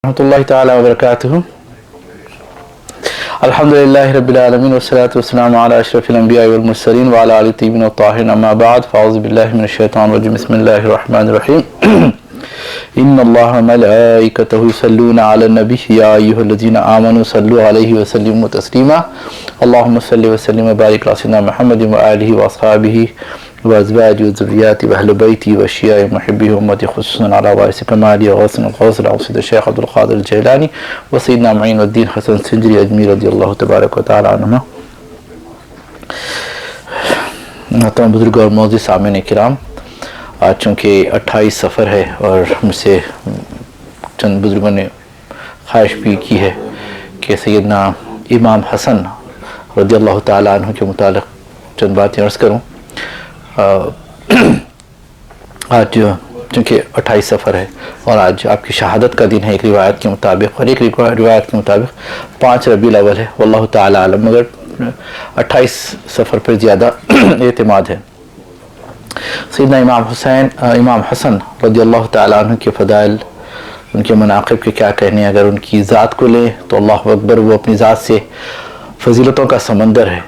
रहमतुल्लाहि ताला व बरकातुहू। अल्हम्दुलिल्लाहि रब्बिल आलमीन वस्सलातु वस्सलामु अला अशरफिल अंबिया वल मुरसलीन व अला आलिहि तय्यिबीन अत्ताहिरीन अम्मा बाद फ़अऊज़ु बिल्लाहि मिनश शैतानिर रजीम बिस्मिल्लाहिर रहमानिर रहीम। इन्नल्लाह व मलाइकतहु युसल्लूना अलन नबी या अय्युहल्लज़ीना आमनू सल्लु अलैहि व सल्लिमू तस्लीमा। अल्लाहुम्मा सल्लि व सल्लिम व बारिक अला सय्यिदिना मुहम्मदिन व आलिहि व अस्हाबिहि व अज़वाजिहि व ज़ुर्रिय्यातिहि व अहलि बैतिहि व शिया'i मुहिब्बिहि उम्मती खुसूसन अला वारिस कमाली गौसिल गौस औसिद शेख अब्दुल क़ादिर जिलानी व सय्यिदना मुईनुद्दीन हसन सिंजरी अजमीर रज़ियल्लाहु तबारक व तआला अन्हुमा। मोहतरम बुजुर्ग और मोअज़्ज़िज़ सामिन किराम, आज चूँकि 28 सफ़र है और मुझसे चंद बुजुर्गों ने ख्वाहिश भी की है कि सैयदना इमाम हसन रज़ियल्लाहु तआला अन्हु के मुतालिक चंद बातें अर्ज़ करूँ। आज चूँकि 28 सफ़र है और आज आपकी शहादत का दिन है एक रिवायत के मुताबिक, और एक रिवायत के मुताबिक 5 रबीउल अव्वल है, वल्लाहु ताला आलम, मगर 28 सफ़र पर ज़्यादा एतमाद है। सैयदना इमाम हसन रज़ियल्लाहु ताला अन्हु के फ़दाइल, उनके मनाक़िब के क्या कहने। अगर उनकी ज़ात को लें तो अल्लाहु अकबर, वो अपनी ज़ात से फ़जीलतों का समंदर है।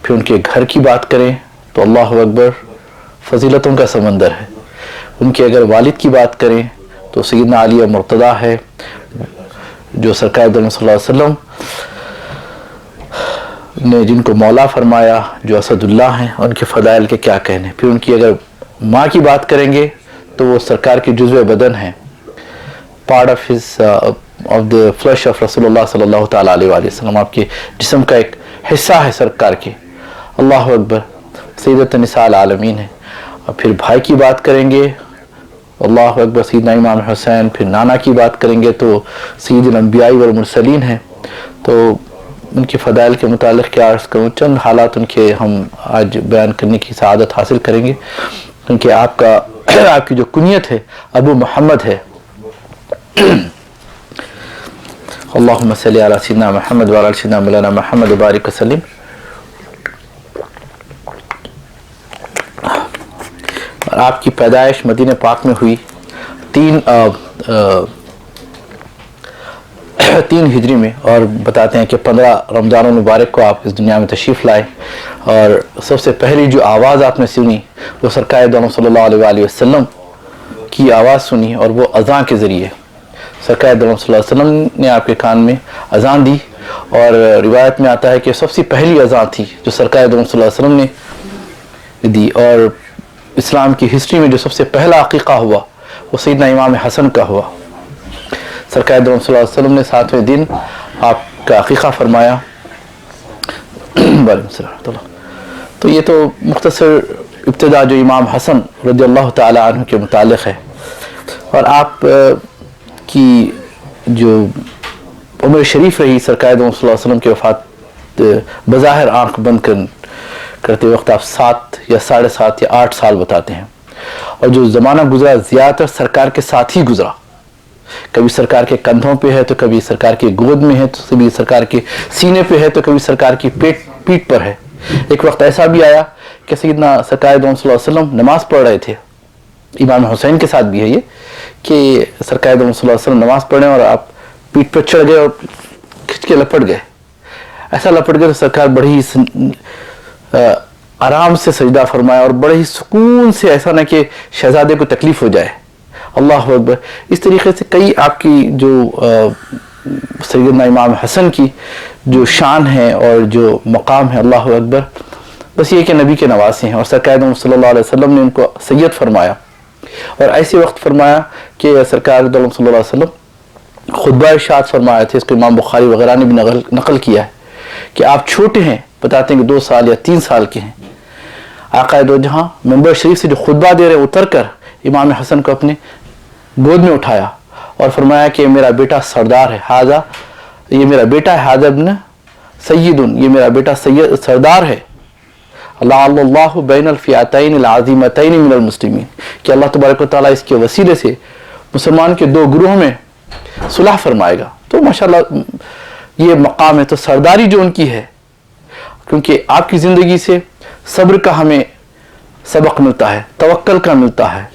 फिर उनके घर की बात करें तो अल्लाहु अकबर, फ़जीलतों का समंदर है। उनके अगर वालिद की बात करें तो सैयदना अली मुर्तज़ा है, जो सरकार दो सल्लल्लाहु अलैहि वसल्लम ने जिनको मौला फरमाया, जो असदुल्लाह हैं, उनके फ़दाइल के क्या कहने। फिर उनकी अगर माँ की बात करेंगे तो वो सरकार के जुज़्व बदन हैं, part of the flush of रसूलुल्लाह सल्लल्लाहु ताला अलैहि वसल्लम, आपके जिस्म का एक हिस्सा है सरकार के। अल्लाहु अकबर, सैयदत निसाअल आलमीन है। और फिर भाई की बात करेंगे, अल्लाहु अकबर, सैयदना इमाम हुसैन। फिर नाना की बात करेंगे तो सैयदुल अंबिया वल मुरसलीन है। तो उनके फ़दाइल के मुतालिक क्या अर्ज़ करूँ, चंद हालात उनके हम आज बयान करने की सआदत हासिल करेंगे। क्योंकि आपकी जो कुनियत है अबू मोहम्मद है। अल्लाहुम्मा सल्लि अला सय्यिदिना मुहम्मद व अला सय्यिदिना मौलाना मुहम्मद व बारिक वसल्लिम। और आपकी पैदाइश मदीने पाक में हुई 3 हिजरी में, और बताते हैं कि 15 रमज़ान मुबारक को आप इस दुनिया में तशरीफ़ लाए। और सबसे पहली जो आवाज़ आपने सुनी वो सरकार दो सल्लल्लाहु अलैहि वसल्लम की आवाज़ सुनी, और वो अज़ान के ज़रिए सरकार दो सल्लल्लाहु अलैहि वसल्लम ने आपके कान में अज़ान दी। और रिवायत में आता है कि सबसे पहली अज़ान थी जो सरकार दो सल्लल्लाहु अलैहि वसल्लम ने दी। और इस्लाम की हिस्ट्री में जो सबसे पहला अक़ीक़ा हुआ वो सैयदना इमाम हसन का हुआ। सरकार दो सल्लल्लाहु अलैहि वसल्लम ने 7वें दिन आपका अक़ीक़ा फरमाया। तो ये तो मुख्तसर इब्तिदा जो इमाम हसन रज़ियल्लाहु ताला अन्हु के मुतालिक है। और आप की जो उम्र शरीफ रही सरकार दो सल्लल्लाहु अलैहि वसल्लम की वफ़ात बज़ाहिर आँख बंद करते वक्त आप 7 या 7.5 या 8 साल बताते हैं। और जो ज़माना गुजरा ज़्यादातर सरकार के साथ ही गुजरा। कभी सरकार के कंधों पे है तो कभी सरकार की गोद में है, तो कभी सरकार के सीने पे है, तो कभी सरकार की पीठ पर है। एक वक्त ऐसा भी आया कि सैयदना सरकार दो सल्लल्लाहु अलैहि वसल्लम नमाज़ पढ़ रहे थे। इमाम हुसैन के साथ भी है ये कि सरकार दो सल्लल्लाहु अलैहि वसल्लम नमाज़ पढ़ रहे हैं और आप पीठ पर चढ़ गए और खिंच के लपट गए। ऐसा लपट गए तो सरकार बड़ी ही आराम से सजदा फरमाया और बड़े ही सुकून से, ऐसा ना कि शहजादे को तकलीफ हो जाए। अल्लाह अकबर। इस तरीके से कई आपकी जो सैयदना इमाम हसन की जो शान है और जो मकाम है, अल्लाह अकबर। बस ये कि नबी के नवासे हैं और सरकार सल्लल्लाहु अलैहि वसल्लम ने उनको सैयद फरमाया। और ऐसे वक्त फरमाया कि सरकार सल्लल्लाहु अलैहि वसल्लम खुतबा इरशाद फरमाए थे, इसको इमाम बुखारी वगैरह ने भी नकल किया है कि आप छोटे हैं, बताते हैं कि 2 साल या 3 साल के हैं। आक़ा दो जहां मिंबर शरीफ से जो खुतबा दे रहे उतर कर इमाम हसन को अपने गोद में उठाया और फरमाया कि मेरा बेटा सरदार है, हाजा, ये मेरा बेटा है, हाजा इब्न सय्यदुन, ये मेरा बेटा सैयद सरदार है। अल्लाहु बैनल फ़िअतैन अल अज़ीमतैन मिनल मुस्लिमीन, कि अल्लाह तबारक व तआला इसके वसीले से मुसलमान के 2 ग्रोहों में सुलह फरमाएगा। तो माशाअल्लाह ये मकाम है। तो सरदारी जो उनकी है, क्योंकि आपकी ज़िंदगी से सब्र का हमें सबक मिलता है, तवक्कल का मिलता है,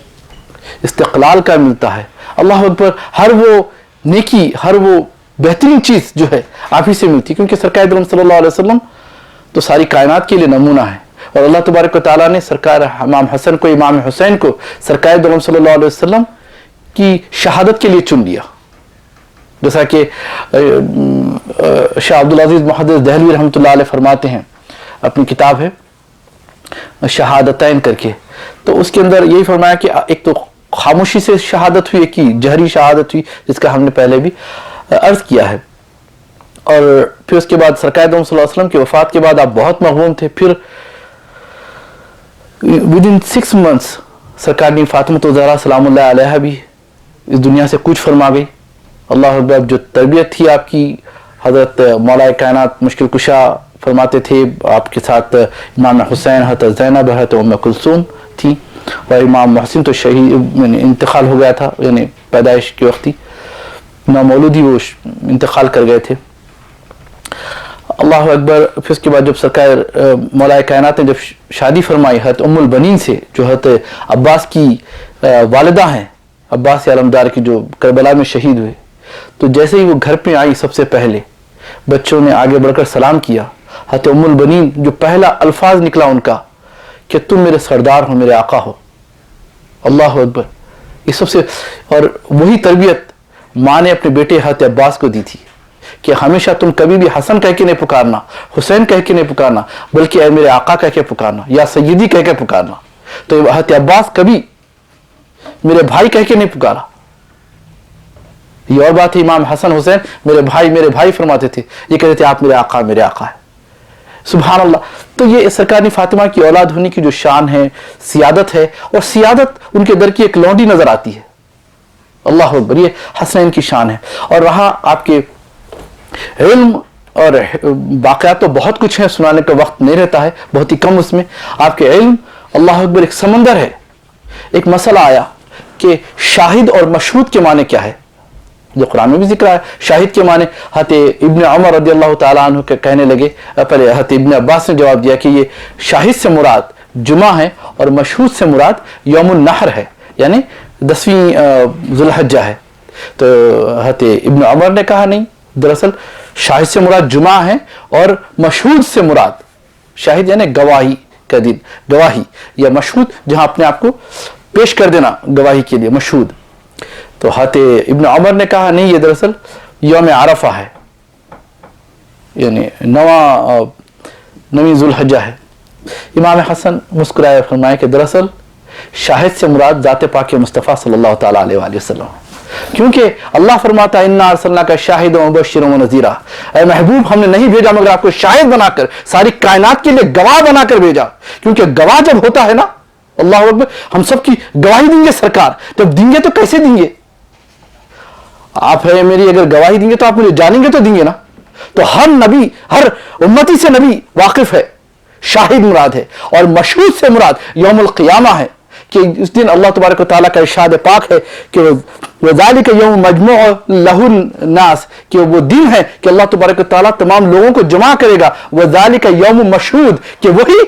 इस्तिक़लाल का मिलता है। अल्लाह अकबर। हर वो नेकी, हर वो बेहतरीन चीज़ जो है आप ही से मिलती है, क्योंकि सरकार दो आलम सल्लल्लाहु अलैहि वसल्लम तो सारी कायनात के लिए नमूना है। और अल्लाह तबारक व तआला ने सरकार इमाम हसन को, इमाम हुसैन को सरकार दो आलम सल्लल्लाहु अलैहि वसल्लम की शहादत के लिए चुन लिया। जैसा कि शाह अब्दुल अजीज मुहद्दिस दहलवी रहमतुल्लाह अलैह फरमाते हैं, अपनी किताब है शहादतैन करके, तो उसके अंदर यही फरमाया कि एक तो खामोशी से शहादत हुई, कि जहरी शहादत हुई जिसका हमने पहले भी अर्ज किया है। और फिर उसके बाद सरकार दो सल्लल्लाहु अलैहि वसल्लम की वफात के बाद आप बहुत मगबूम थे। फिर विद इन 6 months सरकार ने फातिमा ज़हरा सलामुल्लाह अलैहा भी इस दुनिया से कुछ फरमा गई। अल्लाह अकबर, जो तरबियत थी आपकी, हज़रत मौलाए कायनात मुश्किल कुशा फरमाते थे, आपके साथ इमाम हुसैन, हज़रत ज़ैनब, हज़रत उम्मे कुलसूम थी, और इमाम मोहसिन तो शहीद इंतकाल हो गया था, यानी पैदाइश के वक्त ही, मौलूद ही वो इंतकाल कर गए थे। अल्लाह अकबर। फिर उसके बाद जब सरकार मौलाए कायनात ने जब शादी फरमाई हज़रत उम्मुल बनीन से, जो हज़रत अब्बास की वालिदा हैं, अब्बास आलमदार की, जो करबला में शहीद हुए, तो जैसे ही वो घर पे आई सबसे पहले बच्चों ने आगे बढ़कर सलाम किया। हज़रत उम्मुल बनीन, जो पहला अल्फाज निकला उनका कि तुम मेरे सरदार हो, मेरे आका हो। अल्लाह अकबर। ये सबसे, और वही तरबियत माँ ने अपने बेटे हज़रत अब्बास को दी थी कि हमेशा तुम कभी भी हसन कह के नहीं पुकारना, हुसैन कह के नहीं पुकारना, बल्कि ऐ मेरे आका कह के पुकारना, या सैयदी कह के पुकारना। तो हज़रत अब्बास कभी मेरे भाई कह के नहीं पुकारा। ये और बात है, इमाम हसन हुसैन मेरे भाई फरमाते थे, ये कहते थे आप मेरे आका है। सुभान अल्लाह। तो ये सरकार ने फातिमा की औलाद होने की जो शान है, सियादत है, और सियादत उनके दर की एक लौंडी नजर आती है। अल्लाह अकबर, ये हसनैन की शान है। और रहा आपके इल्म और वाक़यात, तो बहुत कुछ है, सुनाने का वक्त नहीं रहता है, बहुत ही कम उसमें। आपके इल्म, अल्लाह अकबर, एक समंदर है। एक मसला आया कि शाहिद और मशहूद के माने क्या है, जो कुरान में भी जिक्र है। शाहिद के माने हज़रत इब्न उमर रज़ियल्लाहु ताला अन्हु के कहने लगे, पहले हज़रत इब्न अब्बास ने जवाब दिया कि ये शाहिद से मुराद जुमा है और मशहूद से मुराद यौमुन नहर है, यानी 10वीं ज़ुल्हज्जा है। तो हज़रत इब्न उमर ने कहा नहीं, दरअसल शाहिद से मुराद जुमा है और मशहूद से मुराद, शाहिद यानी गवाही का दिन, गवाही, या मशहूद जहां अपने आप को पेश कर देना गवाही के लिए, मशहूद। तो हज़रत इब्न उमर ने कहा नहीं, ये दरअसल यौम अरफा है, यानी 9वीं ज़ुल्हज्जा है। इमाम हसन मुस्कुराए फरमाए कि दरअसल शाहिद से मुराद ज़ात पाक मुस्तफ़ा सल्लल्लाहु ताला अलैहि वसल्लम, क्योंकि अल्लाह फरमाता है इन्ना अरसलनाका शाहिदन व मुबश्शिरन व नज़ीरा, ऐ महबूब हमने नहीं भेजा मगर आपको शाहिद बनाकर, सारी कायनात के लिए गवाह बनाकर भेजा। क्योंकि गवाह जब होता है ना, अल्लाह अकबर, हम सबकी गवाही देंगे सरकार, जब देंगे तो कैसे देंगे? आप है मेरी अगर गवाही देंगे तो आप मुझे जानेंगे तो देंगे ना। तो हर नबी, हर उम्मती से नबी वाकिफ है, शाहिद मुराद है, और मशहूद से मुराद यौमुल क़ियामा है, कि इस दिन अल्लाह तबारक व तआला का इरशाद पाक है कि वज़ालिका यौम मजमूअ लहुन नास, कि वो दिन है कि अल्लाह तबारक व तआला तमाम लोगों को जमा करेगा। वज़ालिका यौम मशहूद, कि वही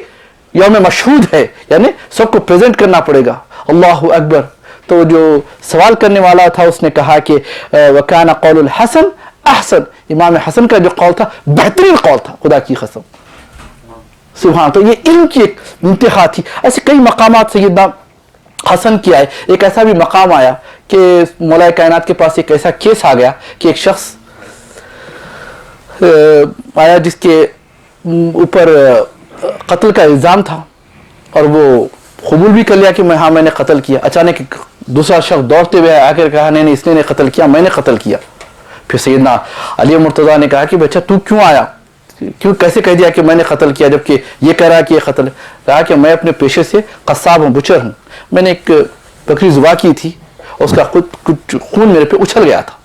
यौम मशहूद है, यानी सबको प्रेजेंट करना पड़ेगा। अल्लाहु अकबर। तो जो सवाल करने वाला था उसने कहा कि वकाना कौलुल हसन अहसन, इमाम हसन का जो कौल था बेहतरीन कौल था, खुदा की कसम, सुभान। तो ये इल्म की एक इंतहा थी। ऐसे कई मकामात सैयदना हसन की आए। एक ऐसा भी मकाम आया कि मौलाए कायनात के पास एक ऐसा केस आ गया कि एक शख्स आया जिसके ऊपर कत्ल का इल्ज़ाम था, और वो कबूल भी कर लिया कि मैंने कत्ल किया। अचानक दूसरा शख्स दौड़ते हुए आकर कहा नहीं इसने नहीं कत्ल किया, मैंने कत्ल किया। फिर सैयदना अली मुर्तज़ा ने कहा कि बच्चा तू क्यों आया, क्यों कैसे कह दिया कि मैंने कत्ल किया जबकि ये कह रहा कि ये कत्ल। कहा कि मैं अपने पेशे से कस्साब हूँ, बुचर हूँ, मैंने एक बकरी ज़ुबा की थी, उसका कुछ खून मेरे पे उछल गया था।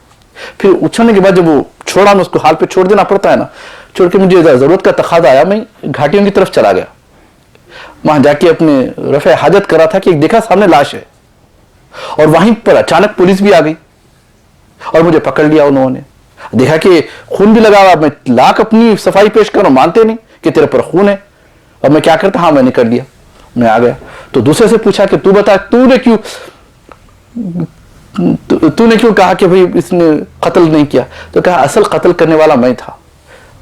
फिर उछलने के बाद जब वो छोड़ा, मैं उसको हाल पे छोड़ देना पड़ता है ना, छोड़ के मुझे ज़रूरत का तकाज़ा आया, मैं घाटियों की तरफ चला गया। वहां जाके अपने रफ़े हाजत करा था कि एक देखा सामने लाश है, और वहीं पर अचानक पुलिस भी आ गई और मुझे पकड़ लिया। उन्होंने देखा कि खून भी लगा हुआ, मैं लाख अपनी सफाई पेश कर रहा हूं, मानते नहीं कि तेरे पर खून है। और मैं क्या करता, हाँ मैंने कर लिया, मैं आ गया। तो दूसरे से पूछा कि तू बता तूने क्यों تو نے کیوں کہا کہ بھئی اس نے قتل نہیں کیا؟ تو کہا اصل قتل کرنے والا میں تھا،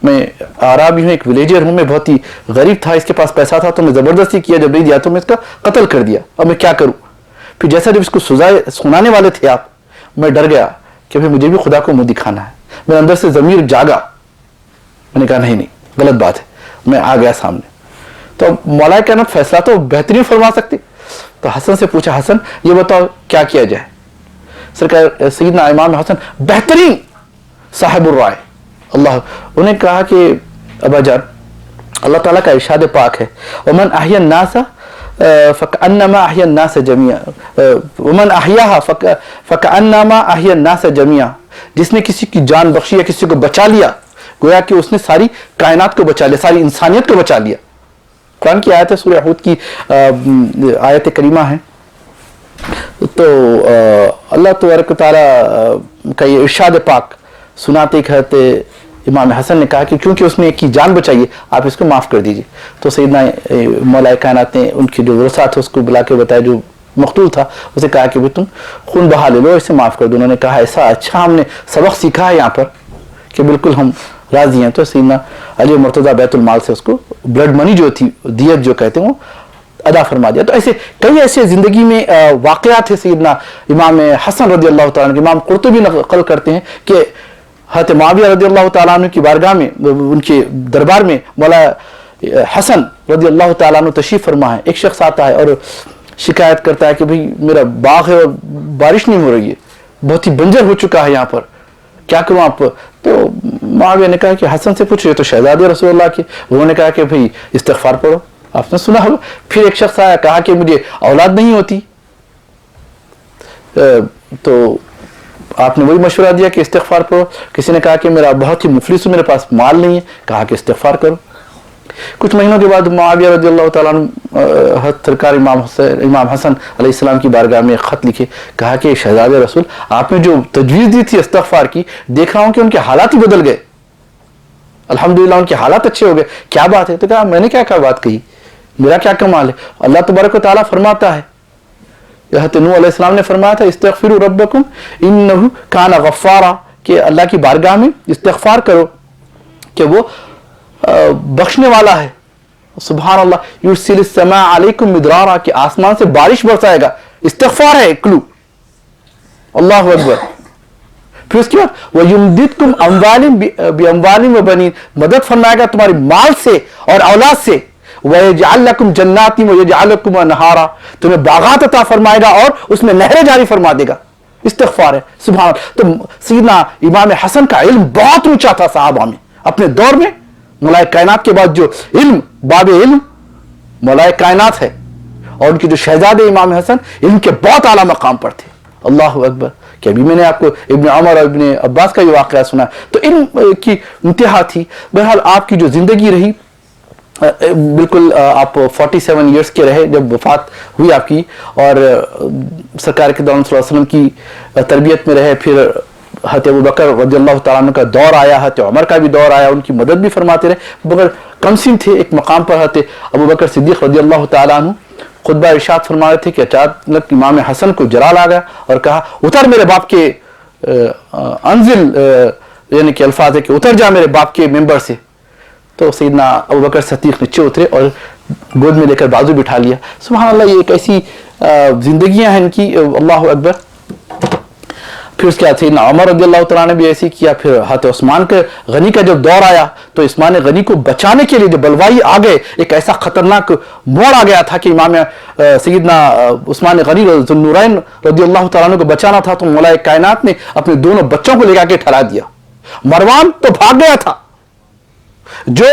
میں عرابی ہوں، ایک ولیجر ہوں، میں بہت ہی غریب تھا، اس کے پاس پیسہ تھا تو میں زبردستی کیا، جب نہیں دیا تو میں اس کا قتل کر دیا، اب میں کیا کروں؟ پھر جیسا جب اس کو سنانے والے تھے آپ، میں ڈر گیا کہ بھئی مجھے بھی خدا کو منہ دکھانا ہے، میرے اندر سے ضمیر جاگا، میں نے کہا نہیں غلط بات ہے، میں آ گیا سامنے۔ تو مولا کائنات فیصلہ تو بہترین فرما سکتے، تو حسن سے پوچھا حسن یہ بتاؤ کیا کیا جائے؟ سرکار سیدنا امام حسن بہترین صاحب الرائے اللہ، انہیں کہا کہ ابا جان اللہ تعالیٰ کا ارشاد پاک ہے ومن احیا الناس فکأنما احیا الناس جميعا ومن احیاها فکأنما احیا الناس جميعا، جس نے کسی کی جان بخشی یا کسی کو بچا لیا گویا کہ اس نے ساری کائنات کو بچا لیا، ساری انسانیت کو بچا لیا۔ قرآن کی آیت ہے، سورہ ہود کی آیت کریمہ ہے۔ تو اللہ تبارک و تعالیٰ کا یہ ارشاد پاک سناتے کہتے امام حسن نے کہا کہ کیونکہ اس نے ایک کی جان بچائی ہے آپ اس کو معاف کر دیجئے۔ تو سیدنا مولا کائنات نے ان کے جو ورثہ تھے اس کو بلا کے بتایا، جو مقتول تھا اسے کہا کہ تم خون بہا لے لو، اسے معاف کر دو۔ انہوں نے کہا ایسا اچھا ہم نے سبق سیکھا ہے یہاں پر کہ بالکل ہم راضی ہیں۔ تو سیدنا علی مرتضیٰ بیت المال سے اس کو بلڈ منی جو تھی، دیت جو کہتے ہیں، وہ ادا فرما دیا۔ تو ایسے کئی ایسے زندگی میں واقعات ہیں سیدنا امام حسن رضی اللہ تعالیٰ عنہ، امام قرطبی نقل کرتے ہیں کہ حضرت معاویہ رضی اللہ تعالیٰ عنہ کی بارگاہ میں، ان کے دربار میں مولا حسن رضی اللہ تعالیٰ عنہ تشریف فرما ہے۔ ایک شخص آتا ہے اور شکایت کرتا ہے کہ بھئی میرا باغ ہے اور بارش نہیں ہو رہی ہے، بہت ہی بنجر ہو چکا ہے یہاں پر، کیا کروں آپ؟ تو معاویہ نے کہا کہ حسن سے پوچھو، یہ تو شہزادے رسول اللہ کے۔ انہوں نے کہا کہ بھئی استغفار پڑھو، آپ نے سنا ہوگا۔ پھر ایک شخص آیا، کہا کہ مجھے اولاد نہیں ہوتی، تو آپ نے وہی مشورہ دیا کہ استغفار پڑھو۔ کسی نے کہا کہ میرا بہت ہی مفلس ہوں، میرے پاس مال نہیں ہے، کہا کہ استغفار کرو۔ کچھ مہینوں کے بعد معاویہ رضی اللہ تعالیٰ عنہ حضرت سرکار امام حسن علیہ السلام کی بارگاہ میں ایک خط لکھے، کہا کہ شہزادے رسول آپ نے جو تجویز دی تھی استغفار کی، دیکھ رہا ہوں کہ ان کے حالات ہی بدل گئے، الحمدللہ ان کے حالات اچھے ہو گئے، کیا بات ہے؟ تو کہا میں نے کیا بات کہی، میرا کیا کمال ہے؟ اللہ تبارک و تعالیٰ فرماتا ہے، حضرت نوح علیہ السلام نے فرمایا تھا استغفروا ربکم انہ کان غفارا، کہ اللہ کی بارگاہ میں استغفار کرو کہ وہ بخشنے والا ہے۔ سبحان اللہ، یرسل السماء علیکم مدرارا، کہ آسمان سے بارش برسائے گا، استغفار ہے کلو، اللہ اکبر۔ پھر اس کے بعد وَيُمْدِدْكُمْ بِأَمْوَالٍ وَبَنِينَ، مدد فرمائے گا تمہاری مال سے اور اولاد سے، وَيَجْعَلْ لَكُمْ جَنَّاتٍ وَيَجْعَلْ لَكُمْ أَنْهَارًا، تمہیں باغات عطا فرمائے گا اور اس میں نہریں جاری فرما دے گا۔ استغفار ہے، سبحان اللہ۔ تو سیدنا امام حسن کا علم بہت اونچا تھا صحابہ میں اپنے دور میں، مولا کائنات کے بعد جو علم باب علم مولا کائنات ہے، اور ان کے جو شہزادے امام حسن علم کے بہت اعلیٰ مقام پر تھے، اللہ اکبر۔ کہ ابھی میں نے آپ کو ابن عمر اور ابن عباس کا یہ واقعہ سنا، تو علم کی انتہا تھی۔ بہرحال آپ کی جو زندگی رہی، بالکل آپ 47 ایئرس کے رہے جب وفات ہوئی آپ کی، اور سرکار کے دوران صلی اللہ علیہ وسلم کی تربیت میں رہے۔ پھر حضرت ابوبکر رضی اللہ تعالیٰ عنہ کا دور آیا، حضرت عمر کا بھی دور آیا، ان کی مدد بھی فرماتے رہے، مگر کم سن تھے۔ ایک مقام پر حضرت ابوبکر صدیق رضی اللہ تعالیٰ عنہ خطبہ ارشاد فرما رہے تھے کہ اچانک امام حسن کو جلال آ گیا اور کہا اتر میرے باپ کے انزل، یعنی کہ الفاظ ہے کہ اتر جا میرے باپ کے ممبر سے۔ تو سیدنا ابوبکر صدیق نیچے اترے اور گود میں لے کر بازو بٹھا لیا۔ سبحان اللہ، یہ ایک ایسی زندگیاں ہیں ان کی، اللہ اکبر۔ پھر اس کے بعد سیدنا عمر رضی اللہ تعالیٰ نے بھی ایسی کیا۔ پھر حضرت عثمان کے غنی کا جب دور آیا تو عثمان غنی کو بچانے کے لیے جب بلوائی آ گئے، ایک ایسا خطرناک موڑ آ گیا تھا کہ امام سیدنا عثمان غنی ذو النورین رضی اللہ تعالیٰ عنہ کو بچانا تھا، تو مولا کائنات نے اپنے دونوں بچوں کو لے جا کے ٹھہرا دیا۔ مروان تو بھاگ گیا تھا، جو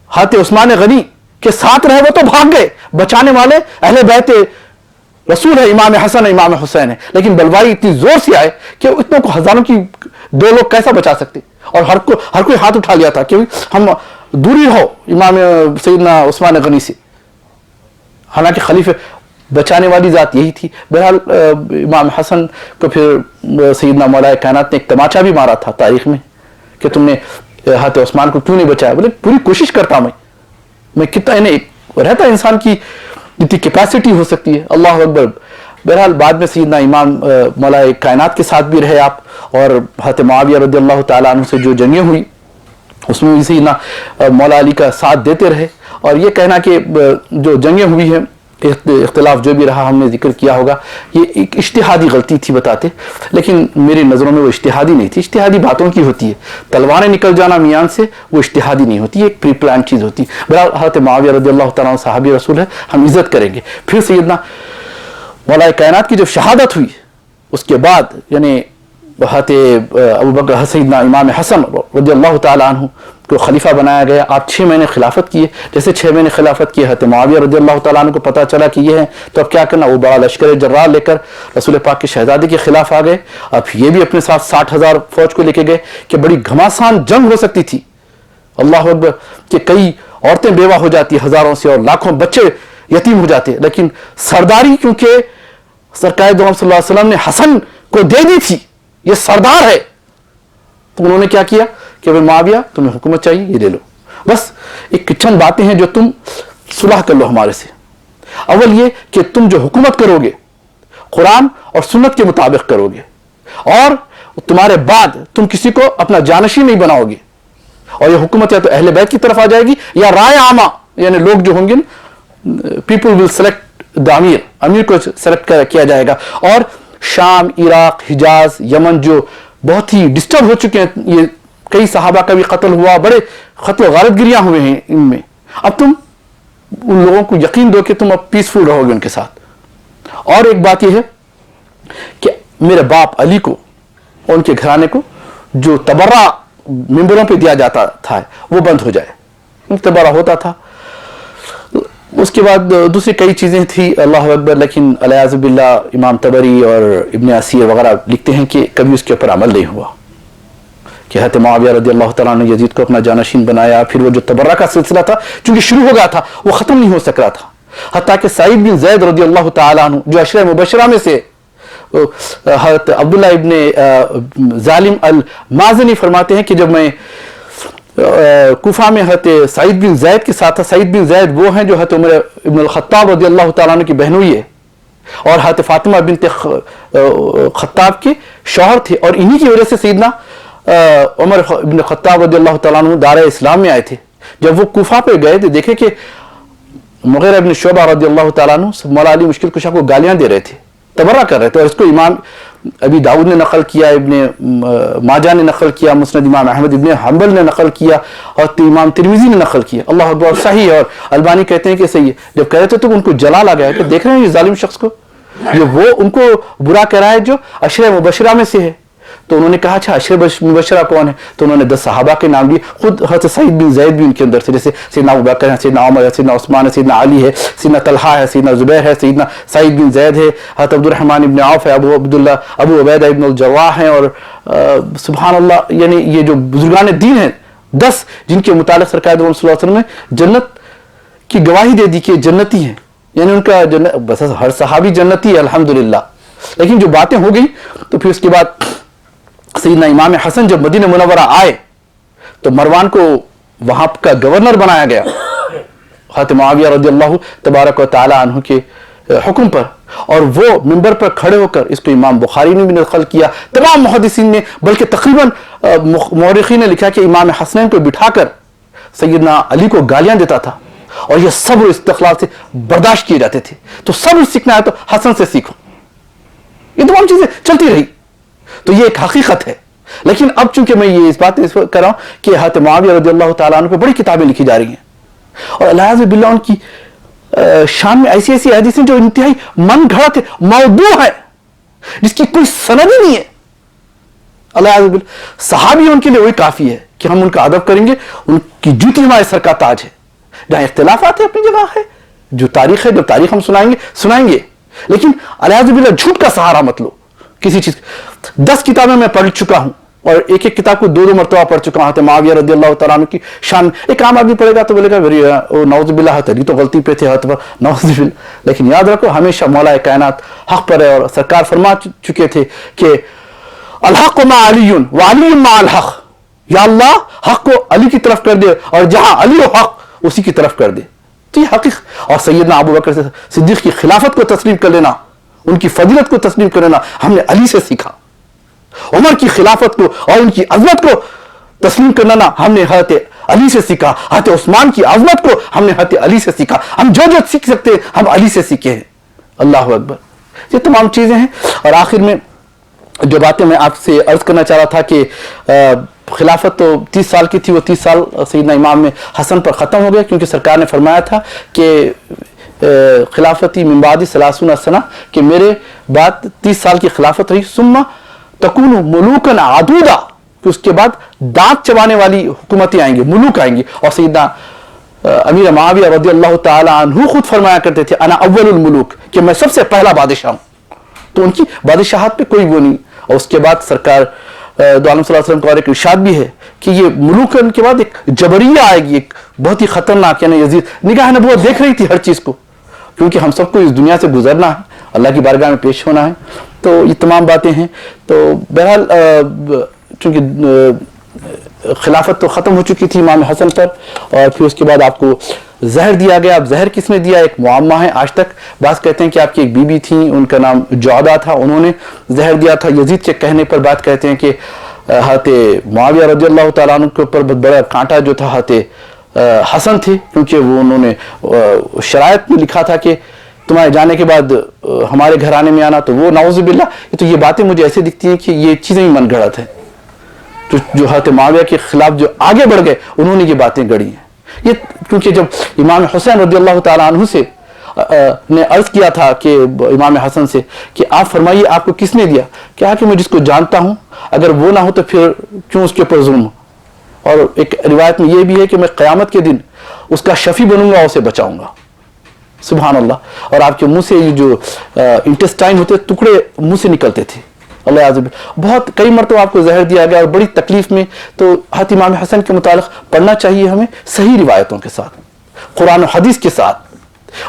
حضرت عثمان غنی کے ساتھ رہے وہ تو بھاگ گئے، بچانے والے اہل بیت رسول ہے، امام حسن ہے، امام حسین ہے، لیکن بلوائی اتنی زور سے آئے کہ اتنوں کو ہزاروں کی دو لوگ کیسا بچا سکتے، اور ہر کوئی ہاتھ اٹھا لیا تھا کہ ہم دوری رہو امام سیدنا عثمان غنی سے، حالانکہ خلیفہ بچانے والی ذات یہی تھی۔ بہرحال امام حسن کو پھر سیدنا مولا کائنات نے ایک تماچا بھی مارا تھا تاریخ میں کہ تم نے حضرت عثمان کو کیوں نہیں بچایا؟ بولے پوری کوشش کرتا میں کتنا، رہتا انسان کی جتنی کیپیسٹی ہو سکتی ہے، اللہ اکبر۔ बहरहाल बाद में सैयदना इमाम मौला कायनात के साथ भी रहे आप, और हज़रत मुआविया रज़ियल्लाहु ताला अन्हु से जो जंगें हुई उसमें भी सैयदना मौला अली का साथ देते रहे। और ये कहना कि जो जंगें हुई हैं, इख्तिलाफ जो भी रहा हमने जिक्र किया होगा, ये एक इज्तिहादी गलती थी बताते, लेकिन मेरी नज़रों में वो इज्तिहादी नहीं थी। इज्तिहादी बातों की होती है, तलवारें निकल जाना मियान से वो इज्तिहादी नहीं होती, एक प्री प्लान चीज़ होती है। बहरहाल हज़रत मुआविया रज़ियल्लाहु ताला अन्हु सहाबी रसूल है, हम इज़्ज़त करेंगे। फिर सैयदना मौला कायनात की जब शहादत हुई उसके बाद यानी हज़रत अबू बकर सैयदना इमाम हसन रज़ियल्लाहु ताला अन्हु को खलीफा बनाया गया। आप 6 महीने खिलाफत किए। जैसे 6 महीने खिलाफत किए हज़रत मुआविया रज़ियल्लाहु ताला अन्हु को पता चला कि ये है, तो अब क्या करना, वो बड़ा लश्कर जर्रार लेकर रसूल पाक के शहजादे के खिलाफ आ गए। अब ये भी अपने साथ 60,000 फौज को लेके गए कि बड़ी घमासान जंग हो सकती थी, अल्लाह अकबर, कि कई औरतें बेवा हो जाती हज़ारों से और लाखों बच्चे यतीम हो जाते। लेकिन सरदारी क्योंकि सरकार दो सल्लल्लाहु अलैहि वसल्लम ने हसन को दे दी थी, ये सरदार है, तो उन्होंने क्या किया कि भाई मुआविया तुम्हें हुकूमत चाहिए, ये ले लो, बस एक चंद बातें हैं जो तुम सुलह कर लो हमारे से। अव्वल ये कि तुम जो हुकूमत करोगे कुरान और सुन्नत के मुताबिक करोगे, और तुम्हारे बाद तुम किसी को अपना जानशी नहीं बनाओगे, और ये हुकूमत या तो अहले बैत की तरफ आ जाएगी या राय आमा, यानी लोग जो होंगे, पीपल विल सेलेक्ट द अमीर, अमीर को सेलेक्ट किया जाएगा। और शाम, इराक, हिजाज, यमन जो बहुत ही डिस्टर्ब हो चुके हैं, ये कई सहाबा का भी कत्ल हुआ, बड़े कत्ल गारतगिरियां हुए हैं इनमें, अब तुम उन लोगों को यकीन दो कि तुम अब पीसफुल रहोगे उनके साथ। और एक बात यह है कि मेरे बाप अली को और उनके घराने को जो तबर्रा मिंबरों पे दिया जाता था वो बंद हो जाए, तबर्रा होता था। उसके बाद दूसरी कई चीज़ें थी, अल्लाह अकबर, लेकिन अलियाज़ बिल्लाह इमाम तबरी और इब्न असीर वगैरह लिखते हैं कि कभी उसके ऊपर अमल नहीं हुआ कि हज़रत मुआविया रज़ियल्लाहु ताला ने यजीद को अपना जानशीन बनाया। फिर वो जो तबर्रा का सिलसिला था चूंकि शुरू हो गया था वो ख़त्म नहीं हो सक रहा था, हत्ता कि सईद बिन ज़ैद रज़ियल्लाहु ताला अन्हु जो अशरा मुबशरा में से हज़रत अब्दुल्ला इब्न ज़ालिम अल माज़नी फरमाते हैं कि जब मैं कूफा में हज़रत सईद बिन ज़ैद के साथ था, सईद बिन ज़ैद वो हैं जो हज़रत उमर इब्न अल-खत्ताब रज़ियल्लाहु ताला अन्हु की बहनोई है और हज़रत फातिमा बिन्त खत्ताब के शौहर थे, और इन्हीं की वजह से सैयदना उमर इब्न खत्ताब रज़ियल्लाहु ताला अन्हु दार इस्लाम में आए थे। जब वो कूफा पे गए तो देखे कि मुग़ीरा इब्न शुअबा रज़ियल्लाहु ताला अन्हु मौला अली मुश्किल कुशा को गालियां दे रहे थे, तबर्रा कर रहे थे, और इसको इमाम अबी दाऊद ने नकल किया, इब्न माजा ने नकल किया, मुस्नद इमाम अहमद इब्न हंबल ने नकल किया, और इमाम तिरमिज़ी ने नकल किया। अल्लाह अकबर, सही है। और अलबानी कहते हैं कि सही है। जब कह रहे थे तो उनको जलाल आ गया कि देख रहे हैं ये जालिम शख्स को, ये वो उनको बुरा कह रहा है जो अशरा मुबशरा में से है। तो उन्होंने कहा अच्छा अशरा मुबशरा कौन है, तो उन्होंने 10 सहाबा के नाम लिए, खुद हज़रत सईद बिन ज़ैद भी उनके अंदर से, जैसे सैयदना अबू बकर है, सैयदना उमर है, सैयदना उस्मान है, सैयदना अली है, सैयदना तलहा है, सैयदना ज़ुबैर है, सैयदना सईद बिन ज़ैद है, हज़रत अब्दुर्रहमान इब्न औफ है, अबू उबैदा इब्न अल-जर्राह हैं, और सुभान अल्लाह, यानी ये जो बुजुर्गान दीन हैं 10 जिनके मुतालिक सरकार सल्लल्लाहु अलैहि वसल्लम ने जन्नत की गवाही दे दी कि जन्नती हैं, यानी उनका जन्नत, बस हर सहाबी जन्नती है अल्हम्दुलिल्लाह। लेकिन जो बातें हो गई तो फिर उसके बाद सैयदना इमाम हसन जब मदीना मुनव्वरा आए तो मरवान को वहां का गवर्नर बनाया गया हज़रत मुआविया रज़ियल्लाहु तबारक व तआला अन्हु के हुक्म पर, और वो मिंबर पर खड़े होकर, इसको इमाम बुखारी ने भी नकल किया, तमाम मुहद्दिसीन ने, बल्कि तकरीबन मुअर्रिखीन ने लिखा कि इमाम हसनैन को बिठाकर सैयदना अली को गालियां देता था, और ये सब्र इस्तिक़लाल से बर्दाश्त किए जाते थे। तो सब्र सीखना है तो हसन से सीखो। ये तमाम चीजें चलती रही, तो ये एक हकीकत है। लेकिन अब चूंकि मैं ये इस बात कर रहा हूं कि हज़रत मुआविया रज़ियल्लाहु ताला अन्हु पे बड़ी किताबें लिखी जा रही हैं, और अल्लाह बिल्लाह उनकी शान में ऐसी ऐसी हदीसें जो इंतहाई मन घड़त है, मौदू है, जिसकी कोई सनद ही नहीं है। अल्लाह बिल्लाह सहाबी उनके लिए वही काफी है कि हम उनका अदब करेंगे, उनकी जूती हमारे सर का ताज है। जहां इख्तिलाफात है अपनी जगह है, जो तारीख है, जब तारीख हम सुनाएंगे, लेकिन अल्लाह बिल्लाह झूठ का सहारा मत लो किसी चीज। 10 किताबें मैं पढ़ चुका हूं, और एक एक किताब को 2-2 मरतबा पढ़ चुका हूं। मुआविया रज़ियल्लाहु ताला अन्हु की शान, एक आम आदमी पढ़ेगा तो बोलेगा नौज़ बिल्लाह तरी तो गलती पे थे नौज़ बिल्लाह, लेकिन याद रखो हमेशा मौला कायनात हक पर है, और सरकार फरमा चुके थे कि अल हक़ मा अलीयुन व अली मा अल हक़, या अल्लाह हक को अली की तरफ कर दे, और जहां अली हो हक उसी की तरफ कर दे। तो ये हकीकत। और सैयदना अबू बकर सिद्दीक़ की खिलाफत को तस्लीम कर लेना, ان کی فضیلت کو تسلیم کرنا ہم نے علی سے سیکھا. عمر کی خلافت کو اور ان کی عظمت کو تسلیم کرنا ہم نے حضرت علی سے سیکھا. حضرت عثمان کی عظمت کو ہم نے حضرت علی سے سیکھا. ہم جو سیکھ سکتے ہیں ہم علی سے سیکھے ہیں. اللہ اکبر. یہ تمام چیزیں ہیں. اور آخر میں جو باتیں میں آپ سے عرض کرنا چاہ رہا تھا کہ خلافت تو 30 سال کی تھی, وہ 30 سال سیدنا امام حسن پر ختم ہو گئے, کیونکہ سرکار نے فرمایا تھا کہ خلافتی من بعد 30 سنہ, کہ میرے بعد 30 سال کی خلافت رہی. ثم تکون ملوکا عدودا, کہ اس کے بعد دانت چبانے والی حکومتیں آئیں گی, ملوک آئیں گی. اور سیدنا امیر معاویہ رضی اللہ تعالی عنہ خود فرمایا کرتے تھے انا اول الملوک, کہ میں سب سے پہلا بادشاہ ہوں. تو ان کی بادشاہت پہ کوئی وہ نہیں. اور اس کے بعد سرکار دو عالم صلی اللہ علیہ وسلم کا اور ایک ارشاد بھی ہے کہ یہ ملوک کے بعد ایک جبریہ آئے گی, ایک بہت ہی خطرناک. یعنی یزید نگاہ نبوت دیکھ رہی تھی ہر چیز کو, کیونکہ ہم سب کو اس دنیا سے گزرنا ہے, اللہ کی بارگاہ میں پیش ہونا ہے. تو یہ تمام باتیں ہیں. تو بہرحال چونکہ خلافت تو ختم ہو چکی تھی امام حسن پر, اور پھر اس کے بعد آپ کو زہر دیا گیا. اب زہر کس نے دیا ایک معمہ ہے آج تک. بعض کہتے ہیں کہ آپ کی ایک بیوی تھیں, ان کا نام جعدہ تھا, انہوں نے زہر دیا تھا. یزید کے کہنے پر بات کہتے ہیں کہ حضرت معاویہ رضی اللہ تعالیٰ عنہ کے اوپر بہت بڑا کانٹا جو تھا حضرت حسن تھے, کیونکہ وہ انہوں نے شرائط میں لکھا تھا کہ تمہارے جانے کے بعد ہمارے گھرانے میں آنا. تو وہ نعوذ باللہ, تو یہ باتیں مجھے ایسے دکھتی ہیں کہ یہ چیزیں ہی من گھڑت ہیں. جو حضرت معاویہ کے خلاف جو آگے بڑھ گئے انہوں نے یہ باتیں گڑھی ہیں. یہ کیونکہ جب امام حسین رضی اللہ تعالیٰ عنہ سے نے عرض کیا تھا کہ امام حسن سے کہ آپ فرمائیے آپ کو کس نے دیا, کہا کہ میں جس کو جانتا ہوں, اگر وہ نہ ہو تو پھر کیوں اس کے اوپر ظلم. اور ایک روایت میں یہ بھی ہے کہ میں قیامت کے دن اس کا شفیع بنوں گا, اسے بچاؤں گا. سبحان اللہ. اور آپ کے منہ سے یہ جو انٹسٹائن ہوتے ٹکڑے منہ سے نکلتے تھے, اللہ عزب. بہت کئی مرتبہ آپ کو زہر دیا گیا اور بڑی تکلیف میں. تو حضرت امام حسن کے متعلق پڑھنا چاہیے ہمیں صحیح روایتوں کے ساتھ, قرآن و حدیث کے ساتھ.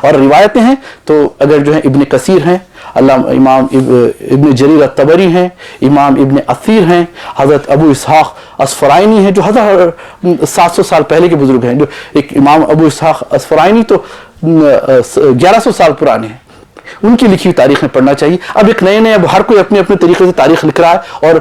اور روایتیں ہیں تو اگر جو ہیں ابن کثیر ہیں, امام ابن جریر الطبری ہیں, امام ابن اثیر ہیں, حضرت ابو اسحاق اصفرائنی ہیں جو 1700 سال پہلے کے بزرگ ہیں. جو ایک امام ابو اسحاق اصفرائنی تو 1100 سال پرانے ہیں, ان کی لکھی ہوئی تاریخ میں پڑھنا چاہیے. اب ایک نئے اب ہر کوئی اپنے اپنے طریقے سے تاریخ لکھ رہا ہے, اور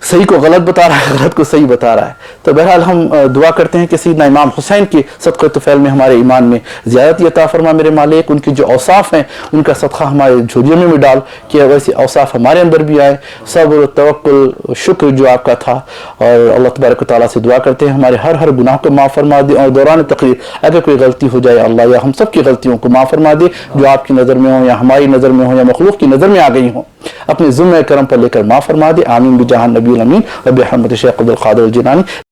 صحیح کو غلط بتا رہا ہے, غلط کو صحیح بتا رہا ہے. تو بہرحال ہم دعا کرتے ہیں کہ سیدنا امام حسین کی صدقہ طفیل میں ہمارے ایمان میں زیادتی عطا فرما میرے مالک. ان کی جو اوصاف ہیں ان کا صدقہ ہمارے جھولیوں میں ڈال, کہ ویسے اوصاف ہمارے اندر بھی آئے. صبر, توکل, شکر جو آپ کا تھا. اور اللہ تبارک و تعالیٰ سے دعا کرتے ہیں ہمارے ہر گناہ کو معاف فرما دے. اور دوران تقریر اگر کوئی غلطی ہو جائے اللہ یا ہم سب کی غلطیوں کو معاف فرما دے, جو آپ کی نظر میں ہوں یا ہماری نظر میں ہوں یا مخلوق کی نظر میں آ گئی ہوں, اپنے ذمہ کرم پر لے کر معاف فرما دے. آمین بجاہ نبی الامین و بحرمت شیخ عبد القادر الجیلانی.